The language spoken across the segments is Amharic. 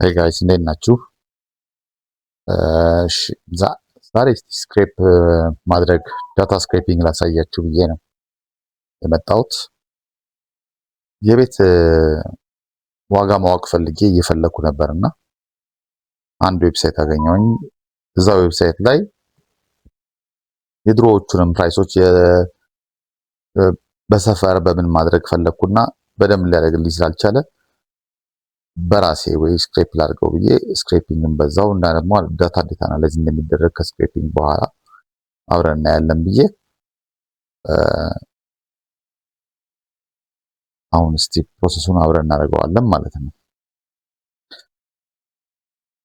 ሄይ ጋይስ እንዴት ናችሁ? እሺ ዛሬ እስቲ ስክሬፕ ማድረግ ዳታ ስክሬፒንግ ላሳያችሁ ብዬ ነው የመጣሁት። የቤት ዋጋ ማወቅ ፈልጌ እየፈለኩ ነበርና አንድ ዌብሳይት አገኘሁኝ። እዛ ዌብሳይት ላይ የድሮዎቹንም ፕራይሶች በሰፈር በምን ማድረግ ፈለኩና በደንብ ሊያደርግልኝ ስላልቻለ በራሴ ወይ ስክሬፕ ላድርገው ብዬ ስክሬፒንግን በዛው እና ደግሞ ዳታ እንዴት አናላይዝ እንደሚደረግ ከስክሬፒንግ በኋላ አብረን እናያለን ብዬ አሁን እስቲ ፕሮሰሱን አብረን እናደርገዋለን ማለት ነው።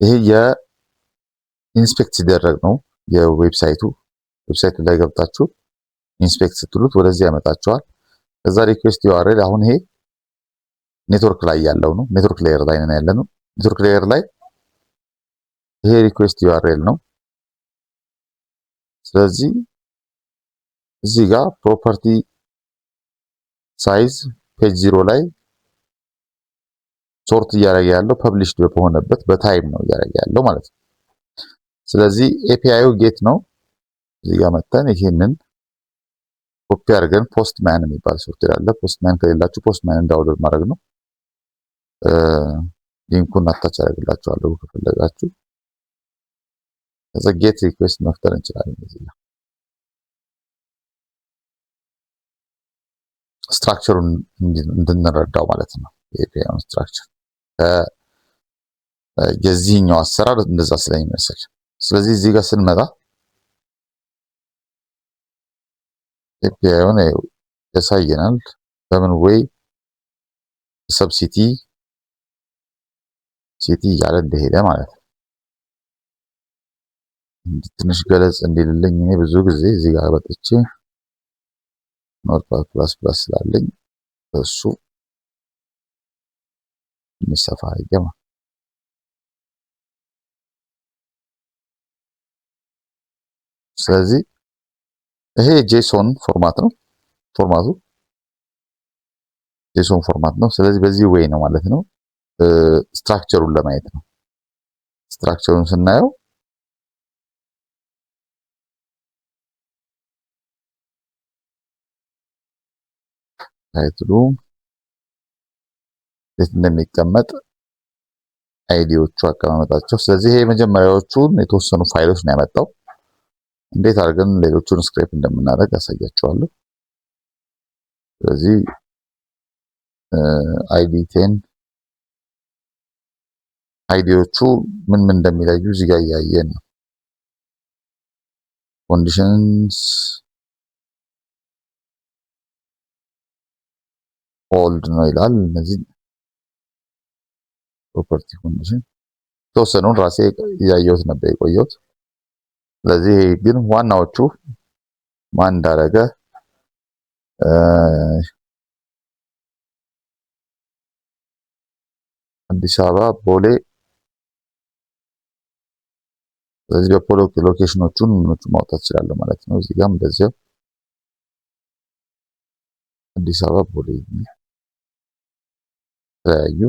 ይሄ የኢንስፔክት ሲደረግ ነው የዌብሳይቱ ላይ ገብታችሁ ኢንስፔክት ስትሉት ወደዚህ ያመጣችኋል። ከዛ ሪኩዌስት ዩአርኤል አሁን ይሄ ኔትወርክ ላይ ያለው ነው። ኔትወርክ ሌየር ላይ ነው ያለነው። ኔትወርክ ሌየር ላይ ይሄ ሪኩዌስት ዩአርኤል ነው። ስለዚህ እዚህ ጋር ፕሮፐርቲ ሳይዝ ፔጅ 0 ላይ ሶርት እያደረገ ያለው ፐብሊሽድ በሆነበት በታይም ነው እያደረገ ያለው ማለት ነው። ስለዚህ ኤፒአይው ጌት ነው። እዚህ ጋር መተን ይሄንን ኮፒ አድርገን ፖስትማን የሚባል ሶፍትዌር አለ። ፖስትማን ከሌላችሁ ፖስትማን ዳውንሎድ ማድረግ ነው። ሊንኩን አታች አደርግላችኋለሁ ከፈለጋችሁ። ከዛ ጌት ሪኩዌስት መፍጠር እንችላለን። እዚህ ጋር ስትራክቸሩን እንድንረዳው ማለት ነው። የኤፒአይውን ስትራክቸር የዚህኛው አሰራር እንደዛ ስለሚመስል፣ ስለዚህ እዚህ ጋር ስንመጣ ኤፒአይውን ያሳየናል በምን ወይ ሰብሲቲ እያለ እንደሄደ ማለት ነው። ትንሽ ገለጽ እንዲልልኝ እኔ ብዙ ጊዜ እዚህ ጋር በጥቼ ኖትፓድ ፕላስ ስላለኝ እሱ የሚሰፋ ይገማ። ስለዚህ ይሄ ጄሶን ፎርማት ነው። ፎርማቱ ጄሶን ፎርማት ነው። ስለዚህ በዚህ ወይ ነው ማለት ነው ስትራክቸሩን ለማየት ነው። ስትራክቸሩን ስናየው ታይትሉ እንዴት እንደሚቀመጥ አይዲዎቹ አቀማመጣቸው። ስለዚህ ይሄ የመጀመሪያዎቹን የተወሰኑ ፋይሎች ነው ያመጣው። እንዴት አድርገን ሌሎቹን ስክሬፕ እንደምናደርግ አሳያችኋለሁ። ስለዚህ አይዲ 10 አይዲዎቹ ምን እንደሚለዩ እዚህ ጋር እያየን ነው። ኮንዲሽንስ ኦልድ ነው ይላል። እነዚህ ፕሮፐርቲ ኮንዲሽን ተወሰኑን ራሴ እያየሁት ነበር የቆየሁት። ስለዚህ ግን ዋናዎቹ ማን እንዳደረገ አዲስ አበባ ቦሌ። ስለዚህ ሎኬሽኖቹን ማውጣት እችላለሁ ማለት ነው። እዚህ ጋርም እንደዚያው አዲስ አበባ ቦሌ ተለያዩ።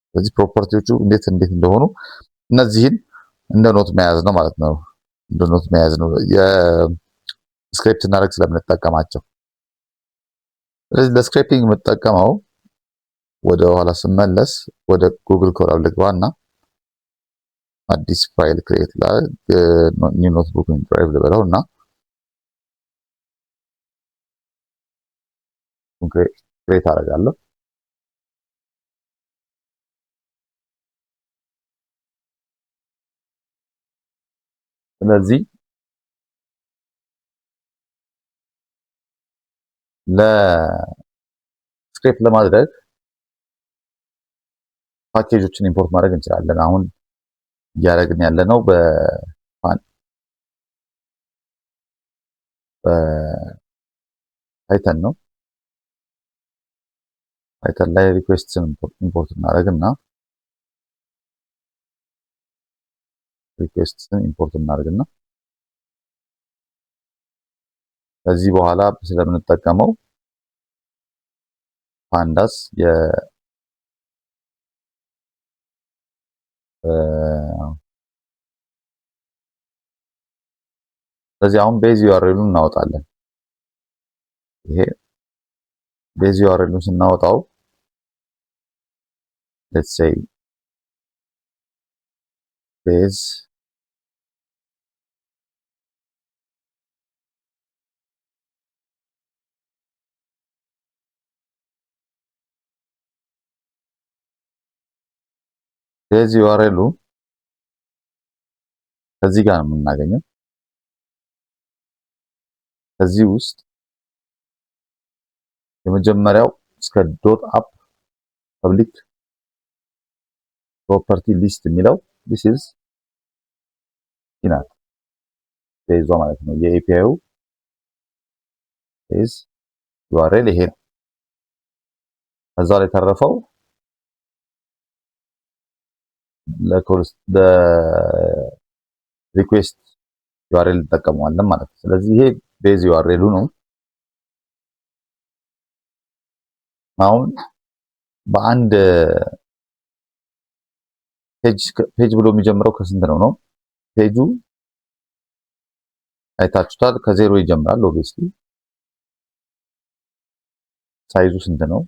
ስለዚህ ፕሮፐርቲዎቹ እንዴት እንደሆኑ እነዚህን እንደ ኖት መያዝ ነው ማለት ነው። እንደ ኖት መያዝ ነው የስክሪፕት እናደርግ ስለምንጠቀማቸው። ስለዚህ ለስክሪፕቲንግ የምጠቀመው ወደ ኋላ ስመለስ ወደ ጉግል ኮላብ ልግባና አዲስ ፋይል ክሬት ላይ ኒው ኖትቡክ ድራይቭ ልበለው እና ክሬት አደርጋለሁ። ስለዚህ ለስክሪፕት ለማድረግ ፓኬጆችን ኢምፖርት ማድረግ እንችላለን። አሁን እያደረግን ያለነው በፓይተን ነው። ፓይተን ላይ ሪኩዌስትን ኢምፖርት እናደርግና ከዚህ በኋላ ስለምንጠቀመው ፓንዳስ ስለዚህ አሁን ቤዝ ዩአርኤሉን እናወጣለን። ይሄ ቤዝ ዩአርኤሉን ስናወጣው ሌትስ ሴይ ቤዝ ዩአርኤሉ ከዚህ ጋር ነው የምናገኘው። ከዚህ ውስጥ የመጀመሪያው እስከ ዶት አፕ ፐብሊክ ፕሮፐርቲ ሊስት የሚለው this is ኢናት ቤዟ ማለት ነው። የኤፒአዩ ቤዝ ዩአርኤል ይሄ ነው። ከዛ ላይ ተረፈው ለሪኩዌስት ዩአርኤል እንጠቀመዋለን ማለት ነው። ስለዚህ ይሄ ቤዝ ዩአርኤሉ ነው። አሁን በአንድ ፔጅ ብሎ የሚጀምረው ከስንት ነው? ፔጁ አይታችሁታል፣ ከዜሮ ይጀምራል። ኦብቪየስሊ ሳይዙ ስንት ነው?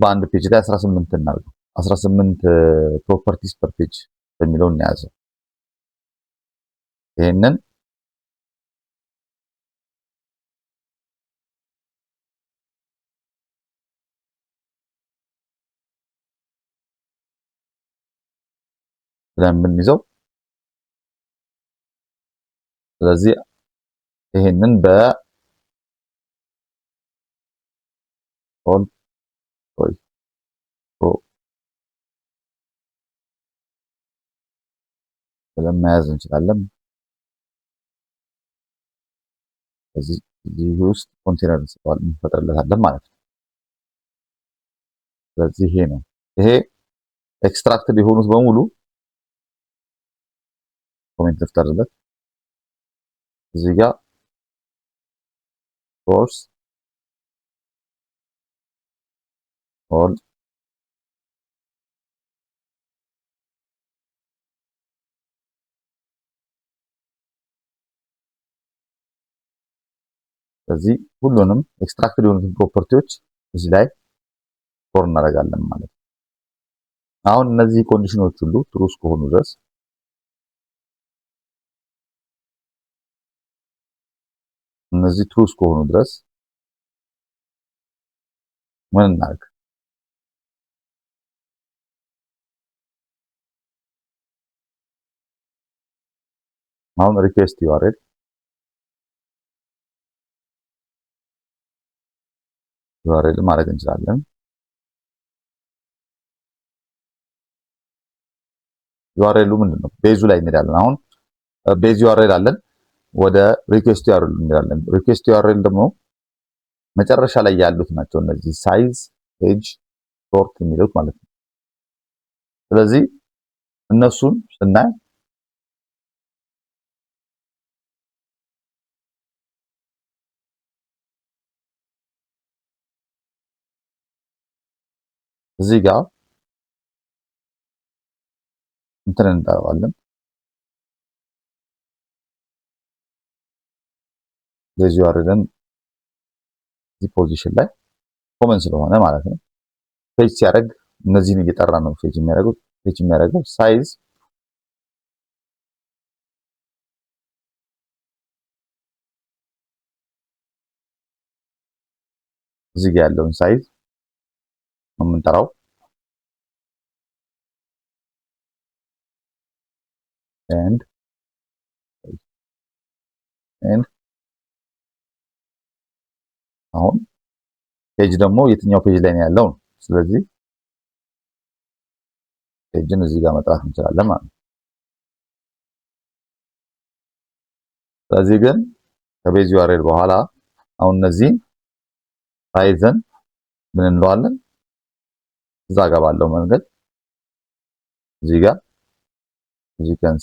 በአንድ ፔጅ ላይ 18 እናድርገው። 18 ፕሮፐርቲስ ፐር ፔጅ በሚለው እንያዘው። ይሄንን ብለን ብንይዘው፣ ስለዚህ ይሄንን በኦል ብለን መያዝ እንችላለን። እዚህ ውስጥ ኮንቴነር እንፈጥርለታለን ማለት ነው። ስለዚህ ይሄ ነው። ይሄ ኤክስትራክትድ የሆኑት በሙሉ ኮሜንት ልፍጠርለት። እዚህ ጋር ሶርስ ኦል ስለዚህ ሁሉንም ኤክስትራክትድ የሆኑትን ፕሮፐርቲዎች እዚህ ላይ ስቶር እናደርጋለን ማለት ነው። አሁን እነዚህ ኮንዲሽኖች ሁሉ ትሩ እስከሆኑ ድረስ ምን እናድርግ? አሁን ሪኩዌስት ዩአርኤል ማድረግ እንችላለን። ዩአርኤሉ ምንድነው? ቤዙ ላይ እንሄዳለን። አሁን ቤዝ ዩአርኤል አለን፣ ወደ ሪኩዌስት ዩአርኤል እንሄዳለን። ሪኩዌስት ዩአርኤል ደግሞ መጨረሻ ላይ ያሉት ናቸው እነዚህ ሳይዝ፣ ፔጅ፣ ሶርት የሚሉት ማለት ነው። ስለዚህ እነሱን ስናይ እዚህ ጋር እንትን እንጠራዋለን። ቤዝ ዩአርኤልን እዚህ ፖዚሽን ላይ ኮመን ስለሆነ ማለት ነው። ፔጅ ሲያደርግ እነዚህን እየጠራ ነው ፔጅ የሚያደርገው ሳይዝ እዚህ ጋር ያለውን ሳይዝ ነው የምንጠራው። ኤንድ አሁን ፔጅ ደግሞ የትኛው ፔጅ ላይ ነው ያለው? ስለዚህ ፔጅን እዚህ ጋር መጥራት እንችላለን ማለት ነው። ስለዚህ ግን ከቤዝ ዩአርኤል በኋላ አሁን እነዚህን ሳይዘን ምን እንለዋለን? እዛ ጋር ባለው መንገድ እዚህ ጋር እዚህ ጋር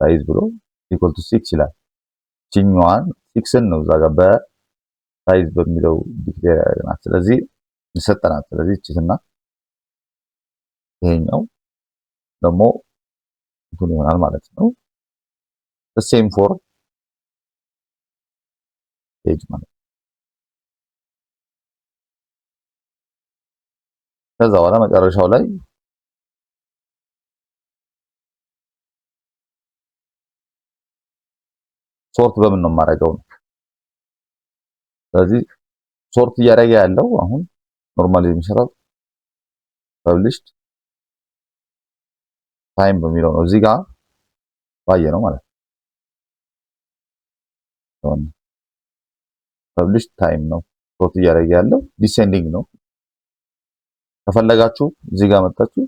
ሳይዝ ብሎ ኢኳል ቱ 6 ይላል። ቺኛዋን 6ን ነው እዛ ጋር በሳይዝ በሚለው ዲክሌር ያደርገናል። ስለዚህ ይሰጠናል። ስለዚህ እቺትና ይሄኛው ደግሞ እንትን ይሆናል ማለት ነው። ሴም ፎር ፔጅ ማለት ነው። ከዛ በኋላ መጨረሻው ላይ ሶርት በምን ነው የማደርገው ነው። ስለዚህ ሶርት እያደረገ ያለው አሁን ኖርማሊ የሚሰራው ፐብሊሽድ ታይም በሚለው ነው። እዚህ ጋር ባየ ነው ማለት ነው። ፐብሊሽድ ታይም ነው ሶርት እያደረገ ያለው ዲሴንዲንግ ነው። ከፈለጋችሁ እዚህ ጋር መጣችሁ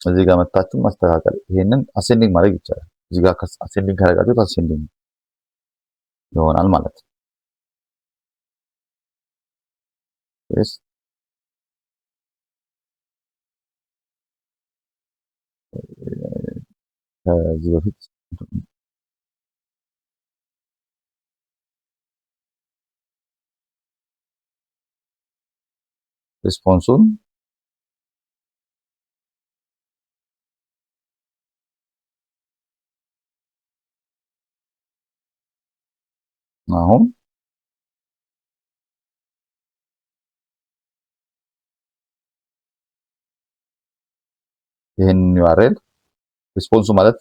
እዚህ ጋር መጣችሁ ማስተካከል ይሄንን አሴንዲንግ ማድረግ ይቻላል። እዚህ ጋር አሴንዲንግ ካደረጋችሁት አሴንዲንግ ይሆናል ማለት ነው። ከዚህ በፊት ሪስፖንሱን አሁን ይሄን ዩአርኤል ሪስፖንሱ ማለት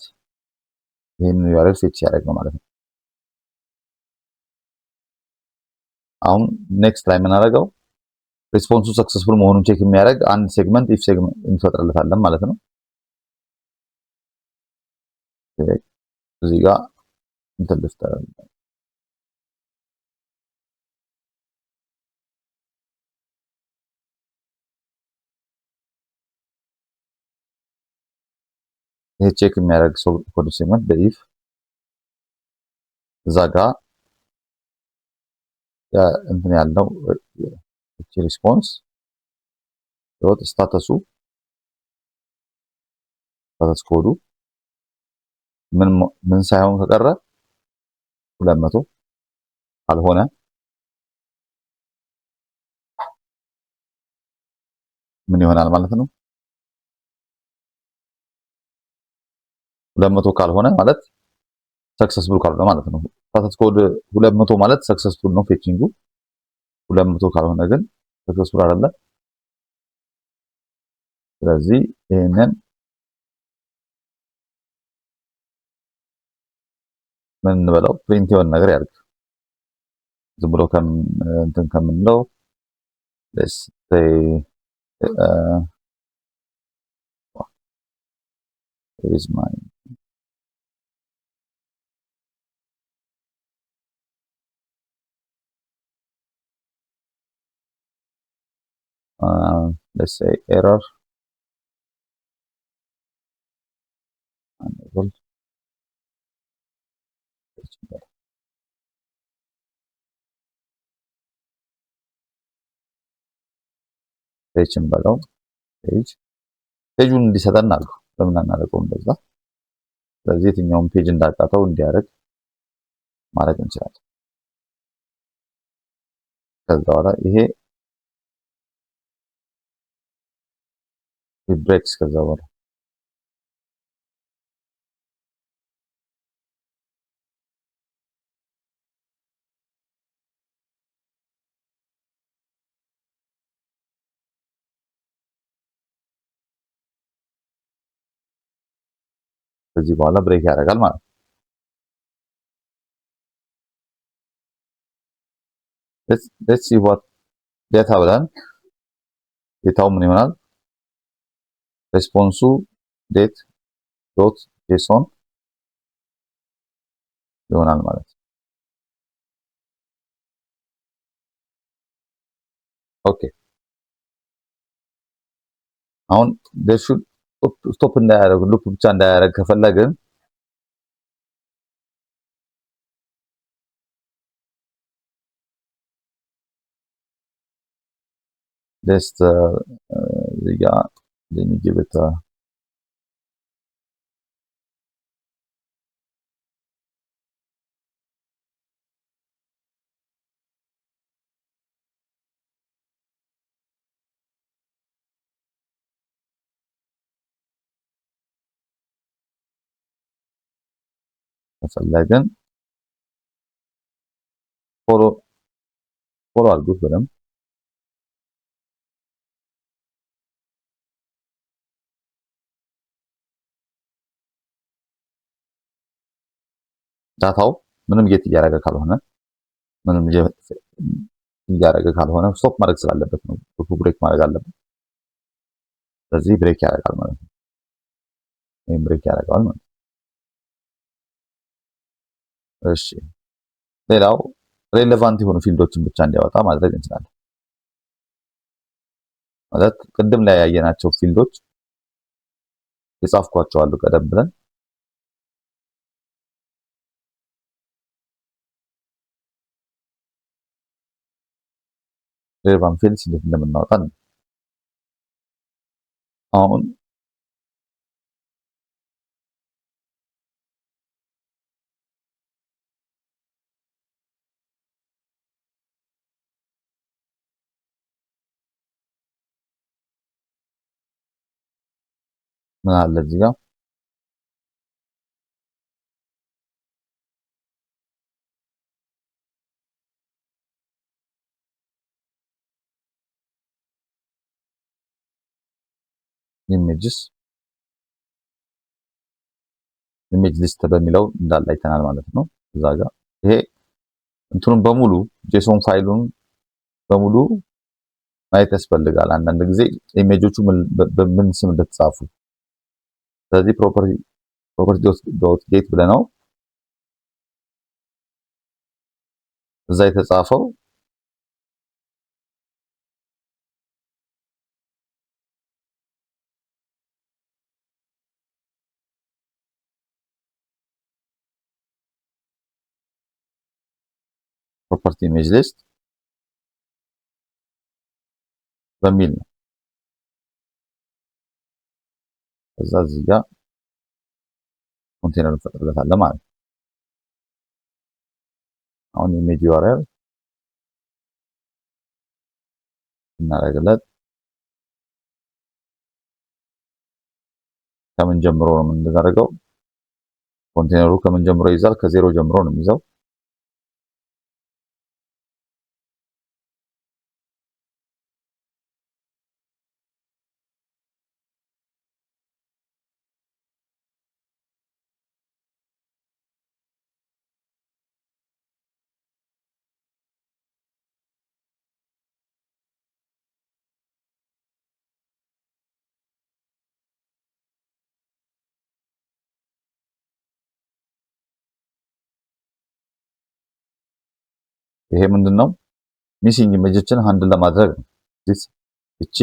ይሄን ዩአርኤል ፌች ያደርግ ነው ማለት ነው። አሁን ኔክስት ላይ የምናደርገው ሪስፖንሱ ሰክሰስፉል መሆኑን ቼክ የሚያደርግ አንድ ሴግመንት ኢፍ ሴግመንት እንፈጥርለታለን ማለት ነው። እዚህ ጋር እንትን ልፍጠር ይሄ ቼክ የሚያደርግ ሰው ኮድ ሴግመንት በኢፍ እዛ ጋር እንትን ያለው ሪስፖንስ ዶት ስታተስ ኮዱ ምን ሳይሆን ከቀረ 200 ካልሆነ ምን ይሆናል ማለት ነው። 200 ካልሆነ ማለት ሰክሰስፉል ካልሆነ ማለት ነው። ስታተስ ኮድ 200 ማለት ሰክሰስፉል ነው ፌቺንጉ። 200 ካልሆነ ግን ሰክሰስፉል አይደለም። ስለዚህ ይሄንን ምን እንበለው ፕሪንት የሆነ ነገር ያድርግ። ዝም ብሎ እንትን ከምንለው let's say here is my let's say error unable ፔጅን በለው ፔጁን እንዲሰጠን አድርገው ለምን አናደርገው እንደዛ። ስለዚህ የትኛውን ፔጅ እንዳቃተው እንዲያደርግ ማድረግ እንችላለን። ከዛ በኋላ ይሄ ብሬክስ ከዛ በኋላ ከዚህ በኋላ ብሬክ ያደርጋል ማለት ነው። let's see what ዴታ ብለን ዴታው ምን ይሆናል ሬስፖንሱ ዴት ዶት ጄሶን ይሆናል ማለት ነው። ኦኬ አሁን ደሹ ስቶፕ እንዳያደርግ ሉፕ ብቻ እንዳያደርግ ከፈለግን just እዚህ ጋር let me give it a ከፈለግን ፎሎ አድርጉት በደንብ ዳታው ምንም ጌት እያደረገ ካልሆነ ምንም እያደረገ ካልሆነ ስቶፕ ማድረግ ስላለበት ነው። ብሬክ ማድረግ አለበት። ስለዚህ ብሬክ ያደርጋል ማለት ነው። ይሄን ብሬክ ያደርጋል ማለት ነው። እሺ ሌላው ሬሌቫንት የሆኑ ፊልዶችን ብቻ እንዲያወጣ ማድረግ እንችላለን። ማለት ቅድም ላይ ያየናቸው ፊልዶች የጻፍኳቸው አሉ ቀደም ብለን ሬሌቫንት ፊልድስ እንዴት እንደምናወጣ ነው። አሁን ምን አለ እዚህ ጋር ኢሜጅ ሊስት በሚለው እንዳለ አይተናል ማለት ነው። እዛ ጋር ይሄ እንትኑን በሙሉ ጄሶን ፋይሉን በሙሉ ማየት ያስፈልጋል። አንዳንድ ጊዜ ኢሜጆቹ በምን ስም እንደተጻፉ ስለዚህ ፕሮፐርቲ ዶት ጌት ብለነው እዛ የተጻፈው ፕሮፐርቲ ኢሜጅ ሊስት በሚል ነው። እዛ እዚህ ጋር ኮንቴነር እንፈጥርለታለን ማለት ነው። አሁን ኢሜጅ ዩአርኤል እናደርግለት ከምን ጀምሮ ነው የምናደርገው? ኮንቴነሩ ከምን ጀምሮ ይዛል? ከዜሮ ጀምሮ ነው የሚይዘው። ይሄ ምንድነው? ሚሲንግ ኢሜጆችን ሃንድል ለማድረግ ነው። እቺ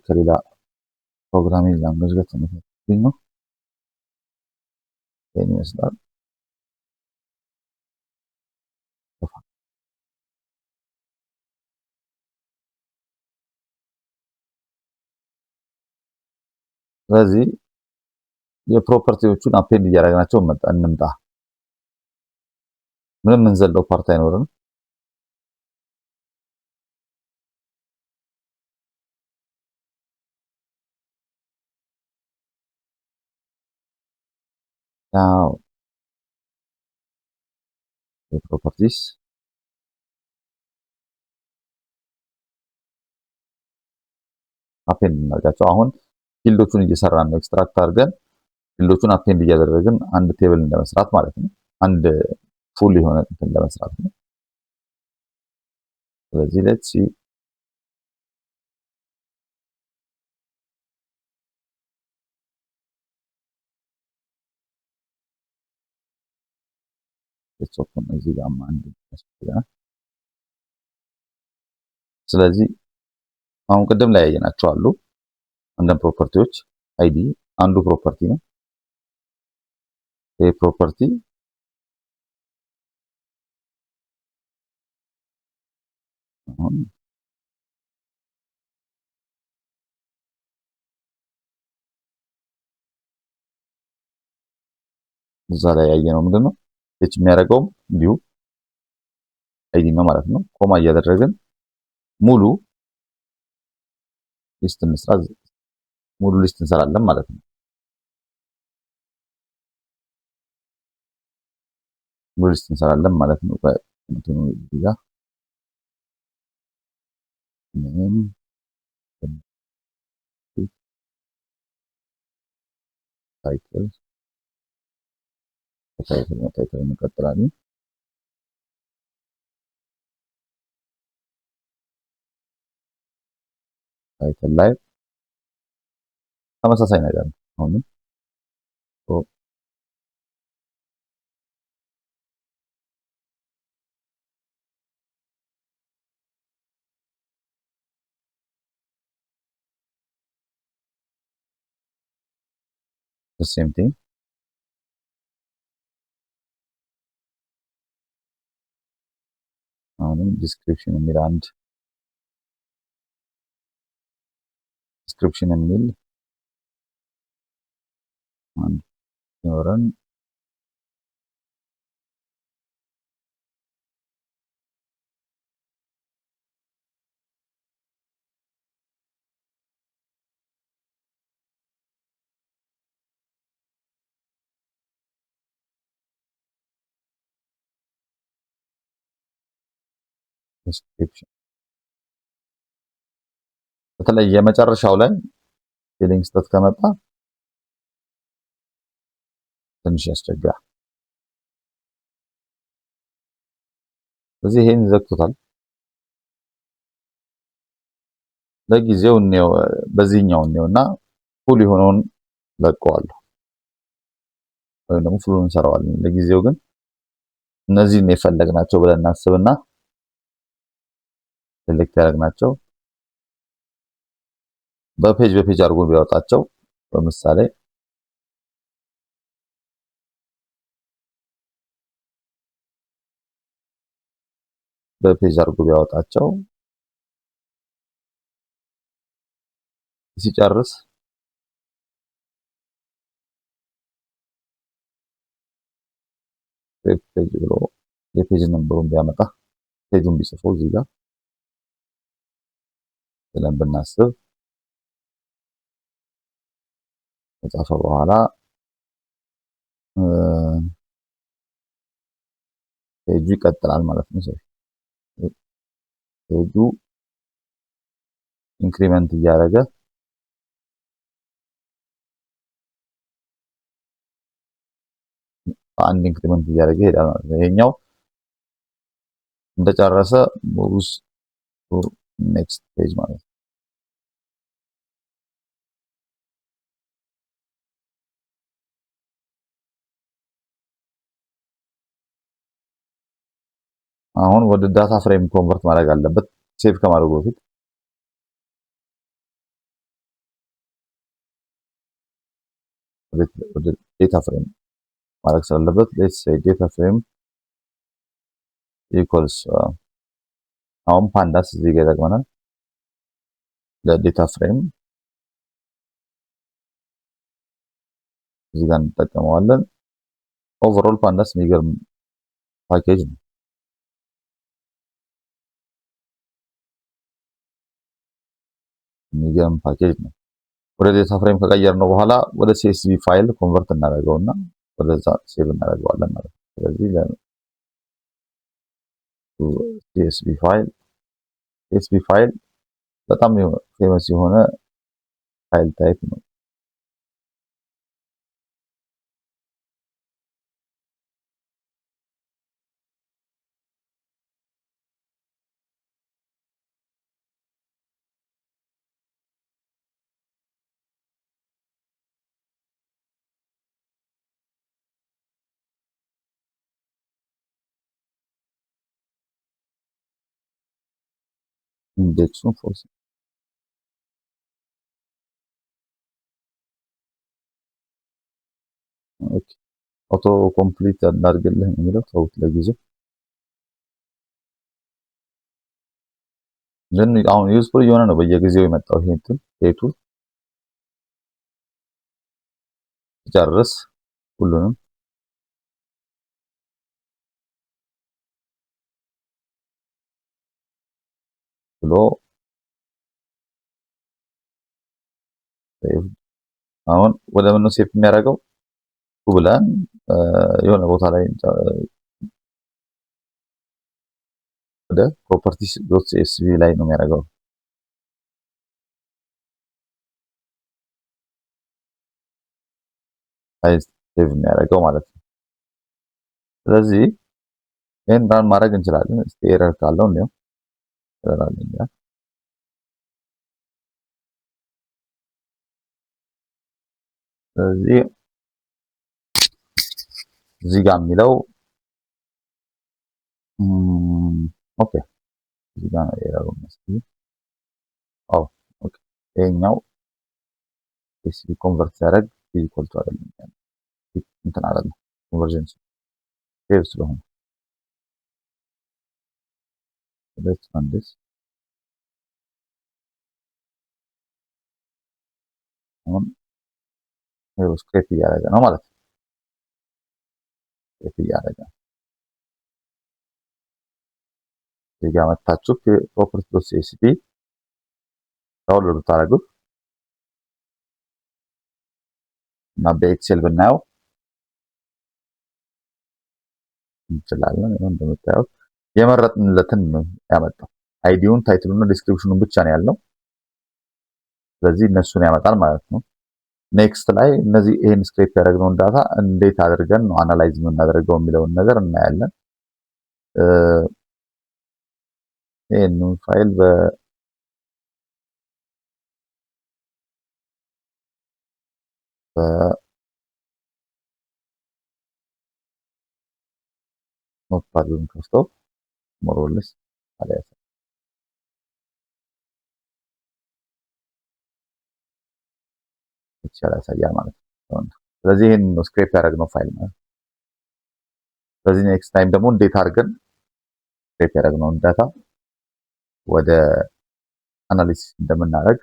ከሌላ ፕሮግራሚንግ ላንጉዌጅ ጋር ተመሳሳይ ነው። ይሄን ይመስላል። ስለዚህ የፕሮፐርቲዎቹን አፔንድ እያደረግናቸው እንምጣ። ምንም እንዘለው ፓርት አይኖርም። ያው የፕሮፐርቲስ አፔንድ እናድርጋቸው። አሁን ፊልዶቹን እየሰራን ነው። ኤክስትራክት አድርገን ፊልዶቹን አፔንድ እያደረግን አንድ ቴብል እንደመስራት ማለት ነው። አንድ ፉል የሆነ እንትን ለመስራት ነው። ስለዚህ ሌትስ ሲ ሌትስ ኦፕን እዚህ ጋር አንድ ያስፈልጋል። ስለዚህ አሁን ቅድም ላይ ያየናቸው አሉ አንዳንድ ፕሮፐርቲዎች አይዲ አንዱ ፕሮፐርቲ ነው። ይሄ ፕሮፐርቲ አሁን እዛ ላይ ያየነው ምንድነው? እች የሚያደርገው እንዲሁ አይዲ ነው ማለት ነው። ኮማ እያደረግን ሙሉ ሊስት እንስራ። ሙሉ ሊስት እንሰራለን ማለት ነው። ሙሉ ሊስት እንሰራለን ማለት ነው። በእንትኑ እዚህ ጋር ምንም ታይትል ታይትል እንቀጥላለን። ታይትል ላይ ተመሳሳይ ነገር ነው። አሁንም the same thing አሁንም ዲስክሪፕሽን የሚል አንድ ዲስክሪፕሽን የሚል አንድ ይኖረን ዲስክሪፕሽን በተለይ የመጨረሻው ላይ ስፔሊንግ ስህተት ከመጣ ትንሽ ያስቸግራል። ስለዚህ ይሄን ዘግቶታል። ለጊዜው እንየው፣ በዚህኛው እንየውና ፉል የሆነውን ለቀዋለሁ ወይም ደግሞ ፉሉን እንሰራዋለን። ለጊዜው ግን እነዚህን የፈለግናቸው ብለን እናስብና ሴሌክት ያደረግናቸው በፔጅ አድርጎ ቢያወጣቸው በምሳሌ በፔጅ አድርጎ ቢያወጣቸው ሲጨርስ ፔጅ ብሎ የፔጅ ነምበሩን ቢያመጣ ፔጁን ቢጽፈው እዚህ ጋር ብለን ብናስብ ከጻፈ በኋላ ፔጁ ይቀጥላል ማለት ነው። ፔጁ ኢንክሪመንት እያደረገ አንድ ኢንክሪመንት እያደረገ ይሄዳል ማለት ነው። ይሄኛው እንደጨረሰ ሙቭስ ቱ ኔክስት ፔጅ ማለት ነው። አሁን ወደ ዳታ ፍሬም ኮንቨርት ማድረግ አለበት ሴቭ ከማድረጉ በፊት። ወደ ዴታ ፍሬም ማድረግ ስላለበት ሌትስ ሴይ ዴታ ፍሬም ኢኳልስ አሁን ፓንዳስ እዚህ ጋር ይጠቅመናል። ለዴታ ፍሬም እዚህ ጋር እንጠቀመዋለን። ኦቨርኦል ፓንዳስ የሚገርም ፓኬጅ ነው። የሚገርም ፓኬጅ ነው። ወደ ዴታ ፍሬም ከቀየርነው በኋላ ወደ ሲኤስቪ ፋይል ኮንቨርት እናደርገውና ወደዛ ሴቭ እናደርገዋለን ማለት ነው። ስለዚህ ሲኤስቪ ፋይል በጣም ፌመስ የሆነ ፋይል ታይፕ ነው። ኢንዴክሱን ፎርስ አውቶ ኮምፕሊት እናድርግልህ የሚለው ተውት ለጊዜው። ግን አሁን ዩዝፉል እየሆነ ነው በየጊዜው የመጣው ይሄ እንትን ቱል ጨርስ ሁሉንም ብሎ አሁን ወደ ምን ነው ሴቭ የሚያደርገው ብለን የሆነ ቦታ ላይ ወደ ፕሮፐርቲስ ዶት ሲኤስቪ ላይ ነው የሚያደርገው። ሴቭ የሚያደርገው ማለት ነው። ስለዚህ ይህን ራን ማድረግ እንችላለን። እስቲ ኤረር ካለው ነው ኤረር አለኝ። ስለዚህ እዚህ ጋር የሚለው ኦኬ እዚህ ጋር ኤረሩ መስሎኝ ኦኬ ይሄኛው ኤስቪ ኮንቨርት ሲያደርግ ኢኳል ቱ አይደለም እንትን አይደለም ኮንቨርጀን ሴቭ ስለሆነ let's run this አሁን ስክሪፕት እያደረገ ነው ማለት ነው። ስክሪፕት እያደረገ እዚህ ጋር መታችሁ ፕሮፐርቲ ዶት ሲኤስቪ ዳውንሎድ ታደርጉት እና በኤክሴል ብናየው እንችላለን። ይሄን እንደምታዩት የመረጥንለትን ነው ያመጣው። አይዲውን ታይትሉን ዲስክሪፕሽኑን ብቻ ነው ያለው። ስለዚህ እነሱን ያመጣል ማለት ነው። ኔክስት ላይ እነዚህ ይሄን ስክሪፕት ያደረግነውን ዳታ እንዴት አድርገን ነው አናላይዝ የምናደርገው የሚለውን ነገር እናያለን። ይሄን ፋይል ኖትፓድን ከፍቶ ሞሮልስ አለያ ያሳያል ማለት ነው። ስለዚህ ይሄን ነው ስክሪፕት ያደረግነው ፋይል ማለት። ስለዚህ ኔክስት ታይም ደግሞ እንዴት አድርገን ስክሪፕት ያደረግነውን ዳታ ወደ አናሊሲስ እንደምናደርግ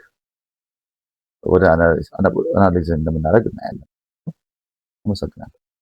እናያለን። አመሰግናለሁ።